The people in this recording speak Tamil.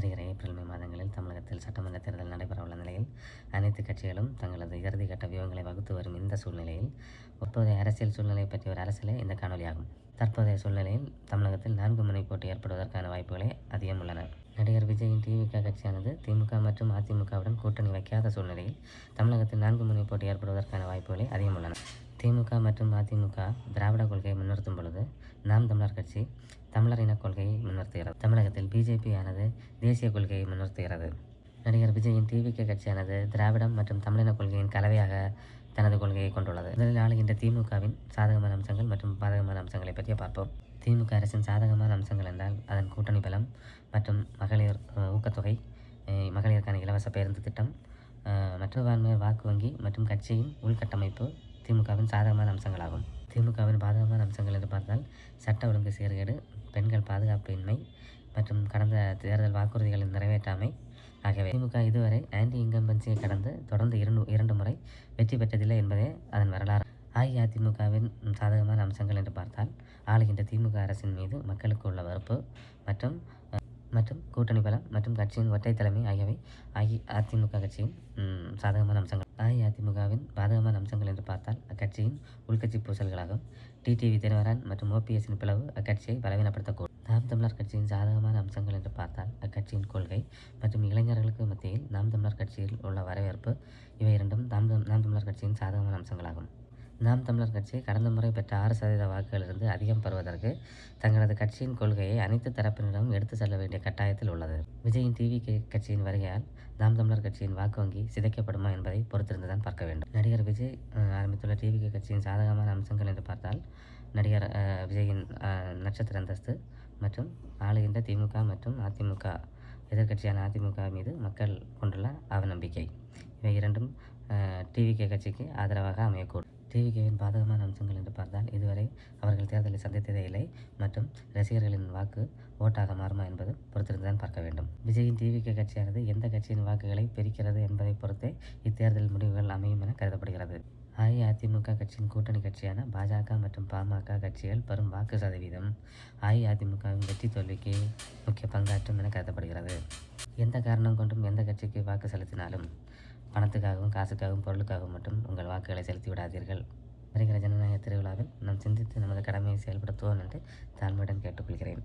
வருகிற ஏப்ரல் மே மாதங்களில் தமிழகத்தில் சட்டமன்ற தேர்தல் நடைபெறவுள்ள நிலையில் அனைத்து கட்சிகளும் தங்களது இறுதிக்கட்ட வியூகங்களை வகுத்து வரும் இந்த சூழ்நிலையில் தற்போதைய அரசியல் சூழ்நிலை பற்றிய ஒரு அரசியலே இந்த காணொலியாகும். தற்போதைய சூழ்நிலையில் தமிழகத்தில் 4 முனை போட்டி ஏற்படுவதற்கான வாய்ப்புகளே அதிகம் உள்ளன. நடிகர் விஜயின் டிவிக கட்சியானது திமுக மற்றும் அதிமுகவுடன் கூட்டணி வைக்காத சூழ்நிலையில் தமிழகத்தில் 4 முனை போட்டி ஏற்படுவதற்கான வாய்ப்புகளே அதிகம் உள்ளன. திமுக மற்றும் அதிமுக திராவிட கொள்கையை முன்னிறுத்தும் பொழுது நாம் தமிழர் கட்சி தமிழர் இன கொள்கையை முன்னிறுத்துகிறது. தமிழகத்தில் பிஜேபி ஆனது தேசிய கொள்கையை முன்னிறுத்துகிறது. நடிகர் விஜயின் டிவிக கட்சியானது திராவிடம் மற்றும் தமிழின கொள்கையின் கலவையாக தனது கொள்கையை கொண்டுள்ளது. முதலில் ஆளுகின்ற திமுகவின் சாதகமான அம்சங்கள் மற்றும் பாதகமான அம்சங்களை பற்றி பார்ப்போம். திமுக அரசின் சாதகமான அம்சங்கள் என்றால் அதன் கூட்டணி பலம் மற்றும் மகளிர் ஊக்கத்தொகை, மகளிருக்கான இலவச பேருந்து திட்டம், மற்றொரு வாக்கு வங்கி மற்றும் கட்சியின் உள்கட்டமைப்பு திமுகவின் சாதகமான அம்சங்களாகும். திமுகவின் பாதகமான அம்சங்கள் என்று பார்த்தால் சட்ட ஒழுங்கு சீர்கேடு, பெண்கள் பாதுகாப்பு இன்மை மற்றும் கடந்த தேர்தல் வாக்குறுதிகளின் நிறைவேற்றாமை ஆகியவை. திமுக இதுவரை ஆன்டி இன்கம்பன்சியை கடந்து தொடர்ந்து இரண்டு முறை வெற்றி பெற்றதில்லை என்பதே அதன் வரலாறு. அஇஅதிமுகவின் சாதகமான அம்சங்கள் என்று பார்த்தால் ஆளுகின்ற திமுக அரசின் மீது மக்களுக்கு உள்ள வெறுப்பு மற்றும் கூட்டணி பலம் மற்றும் கட்சியின் ஒற்றை தலைமை ஆகியவை அஇஅதிமுக கட்சியின் சாதகமான அம்சங்கள். அஇஅதிமுகவின் பாதகமான அம்சங்கள் என்று பார்த்தால் அக்கட்சியின் உள்கட்சி பூசல்களாகும். டிடிவி தினகரன் மற்றும் ஓபிஎஸ்ஸின் பிளவு அக்கட்சியை பலவீனப்படுத்தக்கூடும். நாம் தமிழர் கட்சியின் சாதகமான அம்சங்கள் என்று பார்த்தால் அக்கட்சியின் கொள்கை மற்றும் இளைஞர்களுக்கு மத்தியில் நாம் தமிழர் கட்சியில் உள்ள வரவேற்பு இவை இரண்டும் நாம் தமிழர் கட்சியின் சாதகமான அம்சங்களாகும். நாம் தமிழர் கட்சி கடந்த முறை பெற்ற 6% வாக்குகளிலிருந்து அதிகம் பெறுவதற்கு தங்களது கட்சியின் கொள்கையை அனைத்து தரப்பினரும் எடுத்து செல்ல வேண்டிய கட்டாயத்தில் உள்ளது. விஜயின் டிவிகே கட்சியின் வருகையால் நாம் தமிழர் கட்சியின் வாக்கு வங்கி சிதைக்கப்படுமா என்பதை பொறுத்திருந்துதான் பார்க்க வேண்டும். நடிகர் விஜய் ஆரம்பித்துள்ள டிவிகே கட்சியின் சாதகமான அம்சங்கள் என்று பார்த்தால் நடிகர் விஜயின் நட்சத்திர அந்தஸ்து மற்றும் ஆளுகின்ற திமுக மற்றும் அதிமுக எதிர்கட்சியான அதிமுக மீது மக்கள் கொண்டுள்ள அவநம்பிக்கை இவை இரண்டும் டிவிகே கட்சிக்கு ஆதரவாக அமையக்கூடும். டிவிகேவின் பாதகமான அம்சங்கள் என்று பார்த்தால் இதுவரை அவர்கள் தேர்தலை சந்தித்ததே இல்லை மற்றும் ரசிகர்களின் வாக்கு ஓட்டாக மாறுமா என்பது பொறுத்திருந்துதான் பார்க்க வேண்டும். விஜயின் டிவிகே கட்சியானது எந்த கட்சியின் வாக்குகளை பிரிக்கிறது என்பதை பொறுத்தே இத்தேர்தல் முடிவுகள் அமையும் என கருதப்படுகிறது. அஇஅதிமுக கட்சியின் கூட்டணி கட்சியான பாஜக மற்றும் பாமக கட்சிகள் பெறும் வாக்கு சதவீதம் அஇஅதிமுகவின் வெற்றி தோல்விக்கு முக்கிய பங்காற்றும் என கருதப்படுகிறது. எந்த காரணம் கொண்டும் எந்த கட்சிக்கு வாக்கு செலுத்தினாலும் பணத்துக்காகவும் காசுக்காகவும் பொருளுக்காகவும் மட்டும் உங்கள் வாக்குகளை செலுத்தி விடாதீர்கள். வருகிற ஜனநாயக திருவிழாவில் நாம் சிந்தித்து நமது கடமையை செயல்படுத்துவோம் என்று தாழ்மையுடன் கேட்டுக்கொள்கிறேன்.